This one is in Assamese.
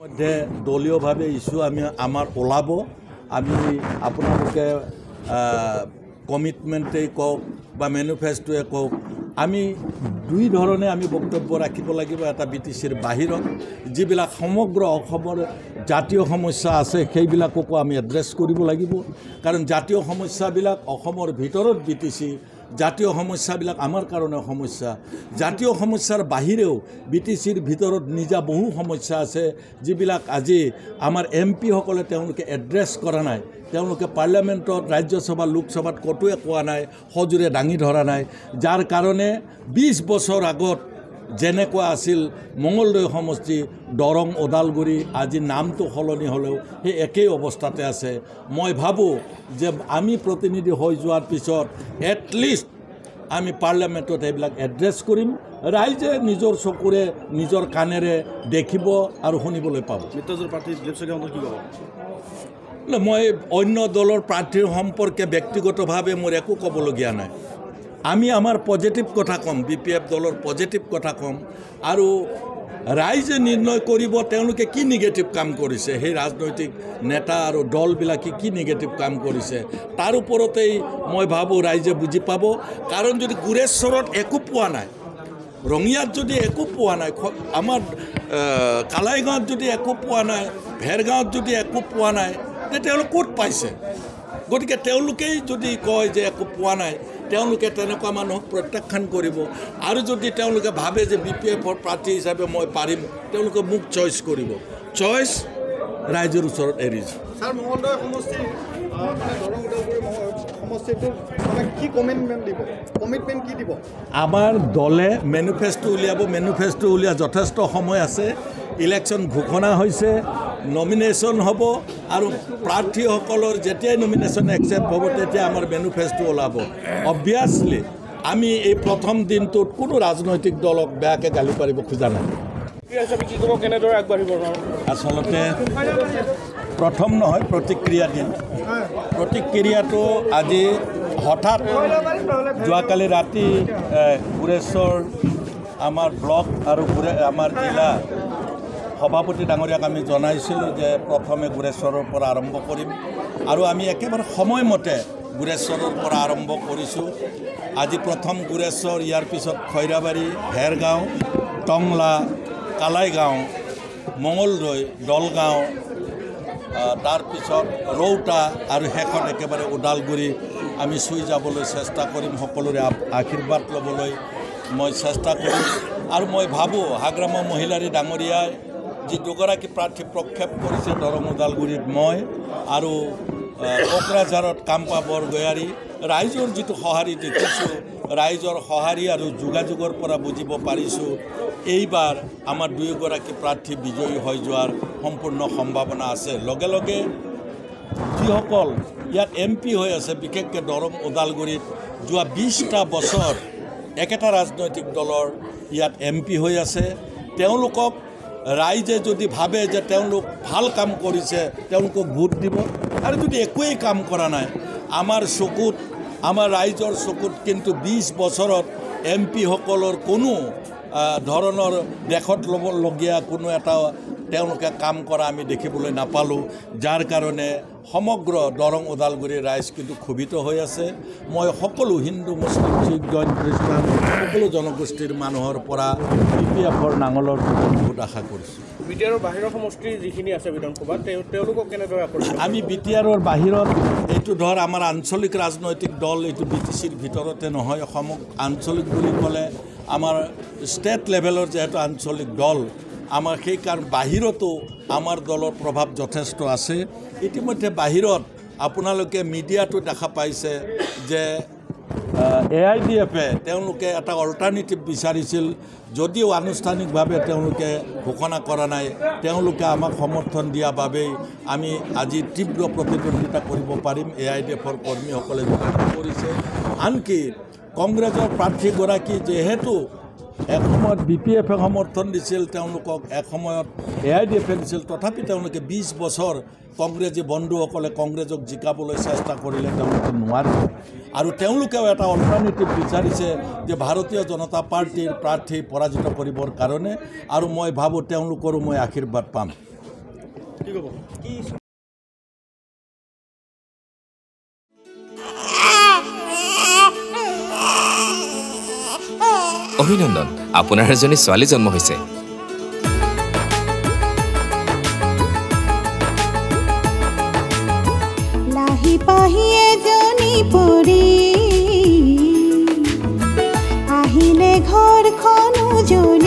মধ্যে দলীয়ভাৱে ইস্যু আমাৰ ওলাব। আমি আপোনালোকে কমিটমেণ্টেই কওক বা মেনিফেষ্টোৱে কওক, আমি দুই ধৰণে আমি বক্তব্য ৰাখিব লাগিব। এটা BTCৰ বাহিৰত যিবিলাক সমগ্ৰ অসমৰ জাতীয় সমস্যা আছে সেইবিলাককো আমি এড্ৰেছ কৰিব লাগিব, কাৰণ জাতীয় সমস্যাবিলাক অসমৰ ভিতৰত BTC, জাতীয় সমস্যাবিলাক আমাৰ কাৰণে সমস্যা। জাতীয় সমস্যাৰ বাহিৰেও BTCৰ ভিতৰত নিজা বহু সমস্যা আছে যিবিলাক আজি আমাৰ MP সকলে তেওঁলোকে এড্ৰেছ কৰা নাই। তেওঁলোকে পাৰ্লিয়ামেণ্টত, ৰাজ্যসভা, লোকসভাত ক'তোৱে কোৱা নাই, সজোৰে দাঙি ধৰা নাই, যাৰ কাৰণে 20 বছৰ আগত যেনেকুৱা আছিল মঙলদৈ সমষ্টি, দৰং, ওদালগুৰি, আজি নামটো সলনি হ'লেও সেই একেই অৱস্থাতে আছে। মই ভাবোঁ যে আমি প্ৰতিনিধি হৈ যোৱাৰ পিছত এটলিষ্ট আমি পাৰ্লিয়ামেণ্টত এইবিলাক এড্ৰেছ কৰিম, ৰাইজে নিজৰ চকুৰে নিজৰ কাণেৰে দেখিব আৰু শুনিবলৈ পাব। মই অন্য দলৰ প্ৰাৰ্থীৰ সম্পৰ্কে ব্যক্তিগতভাৱে মোৰ একো ক'বলগীয়া নাই। আমি আমাৰ পজিটিভ কথা ক'ম, BPF দলৰ পজিটিভ কথা ক'ম, আৰু ৰাইজে নিৰ্ণয় কৰিব তেওঁলোকে কি নিগেটিভ কাম কৰিছে, সেই ৰাজনৈতিক নেতা আৰু দলবিলাকে কি নিগেটিভ কাম কৰিছে তাৰ ওপৰতেই মই ভাবোঁ ৰাইজে বুজি পাব। কাৰণ যদি গুৰেশ্বৰত একো পোৱা নাই, ৰঙিয়াত যদি একো পোৱা নাই, আমাৰ কালাইগাঁৱত যদি একো পোৱা নাই, ভেৰগাঁৱত যদি একো পোৱা নাই, তেওঁলোক ক'ত পাইছে? গতিকে তেওঁলোকেই যদি কয় যে একো পোৱা নাই, তেওঁলোকে তেনেকুৱা মানুহক প্ৰত্যাখ্যান কৰিব। আৰু যদি তেওঁলোকে ভাবে যে BPFৰ প্ৰাৰ্থী হিচাপে মই পাৰিম, তেওঁলোকে মোক চইচ কৰিব। চইচ ৰাইজৰ ওচৰত এৰিছোঁ। ছাৰ, মঙলদৈ সমষ্টিৰ কি কমিটমেণ্ট দিব, কমিটমেণ্ট কি দিব? আমাৰ দলে মেনিফেষ্টো উলিয়াব। মেনিফেষ্টো উলিওৱা যথেষ্ট সময় আছে। ইলেকশ্যন ঘোষণা হৈছে, নমিনেশ্যন হ'ব, আৰু প্ৰাৰ্থীসকলৰ যেতিয়াই নমিনেশ্যন একচেপ্ট হ'ব তেতিয়া আমাৰ মেনিফেষ্টো ওলাব। অবভিয়াছলি আমি এই প্ৰথম দিনটোত কোনো ৰাজনৈতিক দলক বেয়াকৈ গালি পাৰিব খোজা নাই। কেনেদৰে আগবাঢ়িব? আচলতে প্ৰথম নহয়, প্ৰতিক্ৰিয়া দিন। প্ৰতিক্ৰিয়াটো আজি হঠাৎ যোৱাকালি ৰাতি গুৰেশ্বৰ আমাৰ ব্লক আৰু আমাৰ জিলা সভাপতি ডাঙৰীয়াক আমি জনাইছিলোঁ যে প্ৰথমে গুৰেশ্বৰৰ পৰা আৰম্ভ কৰিম, আৰু আমি একেবাৰে সময়মতে গুৰেশ্বৰৰ পৰা আৰম্ভ কৰিছোঁ। আজি প্ৰথম গুৰেশ্বৰ, ইয়াৰ পিছত খৈৰাবাৰী, ভেৰগাঁও, টংলা, কালাইগাঁও, মঙলদৈ, দলগাঁও, তাৰপিছত ৰৌতা, আৰু শেষত একেবাৰে ওদালগুৰি আমি চুই যাবলৈ চেষ্টা কৰিম। সকলোৰে আশীৰ্বাদ ল'বলৈ মই চেষ্টা কৰিম। আৰু মই ভাবোঁ হাগ্ৰামা মহিলাৰী ডাঙৰীয়াই যি দুগৰাকী প্ৰাৰ্থী প্ৰক্ষেপ কৰিছে, দৰং, ওদালগুৰিত মই, আৰু কোকৰাঝাৰত কাম্পা বৰগয়াৰী, ৰাইজৰ যিটো সঁহাৰি দেখিছোঁ, ৰাইজৰ সঁহাৰি আৰু যোগাযোগৰ পৰা বুজিব পাৰিছোঁ এইবাৰ আমাৰ দুয়োগৰাকী প্ৰাৰ্থী বিজয়ী হৈ যোৱাৰ সম্পূৰ্ণ সম্ভাৱনা আছে। লগে লগে যিসকল ইয়াত MP হৈ আছে, বিশেষকৈ দৰং, ওদালগুৰিত যোৱা 20টা বছৰ একেটা ৰাজনৈতিক দলৰ ইয়াত MP হৈ আছে, তেওঁলোকক ৰাইজে যদি ভাবে যে তেওঁলোক ভাল কাম কৰিছে, তেওঁলোকক ভোট দিব। আৰু যদি একোৱেই কাম কৰা নাই, আমাৰ চকুত, আমাৰ ৰাইজৰ চকুত কিন্তু 20 বছৰত MP সকলৰ কোনো ধৰণৰ দেশত ল'বলগীয়া কোনো এটা তেওঁলোকে কাম কৰা আমি দেখিবলৈ নাপালোঁ, যাৰ কাৰণে সমগ্ৰ দৰং, ওদালগুৰিৰ ৰাইজ কিন্তু ক্ষোভিত হৈ আছে। মই সকলো হিন্দু, মুছলিম, শিখ, জৈন, খ্ৰীষ্টান সকলো জনগোষ্ঠীৰ মানুহৰ পৰা BPFৰ নাঙলৰ ভোট আশা কৰিছোঁ। BTRৰ বাহিৰৰ সমষ্টিৰ যিখিনি আছে বিধানসভাত, তেওঁলোকক কেনেদৰে আমি BTRৰ বাহিৰত, এইটো ধৰ আমাৰ আঞ্চলিক ৰাজনৈতিক দল, এইটো BTCৰ ভিতৰতে নহয়, আঞ্চলিক বুলি ক'লে আমাৰ ষ্টেট লেভেলৰ যিহেতু আঞ্চলিক দল, আমাৰ সেইকাৰণে বাহিৰতো আমাৰ দলৰ প্ৰভাৱ যথেষ্ট আছে। ইতিমধ্যে বাহিৰত আপোনালোকে মিডিয়াটো দেখা পাইছে যে AIDF-এ তেওঁলোকে এটা অল্টাৰনেটিভ বিচাৰিছিল, যদিও আনুষ্ঠানিকভাৱে তেওঁলোকে ঘোষণা কৰা নাই। তেওঁলোকে আমাক সমৰ্থন দিয়া বাবেই আমি আজি তীব্ৰ প্ৰতিদ্বন্দ্বিতা কৰিব পাৰিম। AIDF-ৰ কৰ্মীসকলে যোগাযোগ কৰিছে। আনকি কংগ্ৰেছৰ প্ৰাৰ্থীগৰাকী যিহেতু এসময়ত BPF-এ সমৰ্থন দিছিল, তেওঁলোকক এসময়ত AIDF-এ দিছিল, তথাপি তেওঁলোকে 20 বছৰ কংগ্ৰেছী বন্ধুসকলে কংগ্ৰেছক জিকাবলৈ চেষ্টা কৰিলে তেওঁলোকে নোৱাৰে। আৰু তেওঁলোকেও এটা অল্টাৰনেটিভ বিচাৰিছে যে ভাৰতীয় জনতা পাৰ্টিৰ প্ৰাৰ্থী পৰাজিত কৰিবৰ কাৰণে, আৰু মই ভাবোঁ তেওঁলোকৰো মই আশীৰ্বাদ পাম। কি ক'ব কি অভিনন্দন, আপোনাৰ এজনী ছোৱালী জন্ম হৈছে। লাহি পাহি এজনী পৰি আহিলে ঘৰখন উজলি